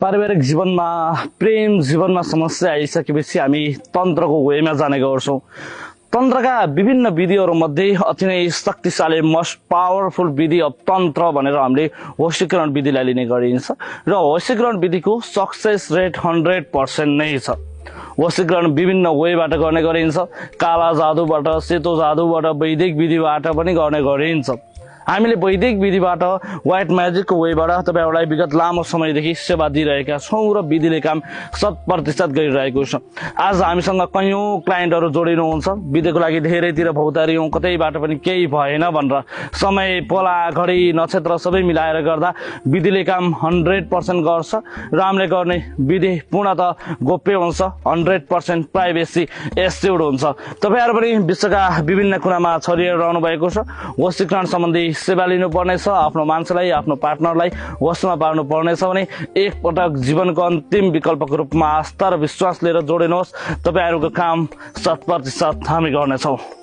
पारिवारिक जीवनमा प्रेम जीवनमा समस्या आइसकेपछि हामी तन्त्रको वेमा जाने गर्छौं। तन्त्रका विभिन्न विधिहरू मध्ये अति नै शक्तिशाली मोस्ट पावरफुल विधि अफ तन्त्र भनेर हामीले वशीकरण विधिलाई लिने गरिन्छ र वशीकरण विधिको सक्सेस रेट 100% नै छ। वशीकरण विभिन्न वेबाट गर्ने गरिन्छ। काला जादुबाट, सेतो जादुबाट, वैदिक विधिबाट पनि गर्ने गरिन्छ। हामीले वैदिक विधिबाट व्हाइट म्याजिकको वेबाट तपाईहरुलाई विगत लामो समयदेखि सेवा दिइरहेका छौं र विधिले काम 100% गरिरहेको छ। आज हामीसँग कयौं क्लाइन्टहरु जोडिनुहुन्छ। विधिको लागि धेरैतिर भौतारियौं, कतैबाट पनि केही भएन भनेर समय, पोला, घडी, नक्षत्र सबै मिलाएर गर्दा विधिले काम 100% गर्छ र हामीले गर्ने विधि पूर्णतः गोप्य हुन्छ। 100% प्राइभेसी एस्योर्ड हुन्छ। तपाईहरु पनि विश्वका विभिन्न कुनामा छरिएर रहनु भएको छ। वशीकरण सम्बन्धी सेवा लिनु पर्नेछ। आफ्नो मान्छेलाई, आफ्नो पार्टनरलाई वशमा पार्नु पर्नेछ भने एक पटक जीवनको अन्तिम विकल्पको रूपमा आस्था र विश्वास लिएर जोडिनुहोस्। तपाईहरुको काम 100% हामी गर्नेछौं।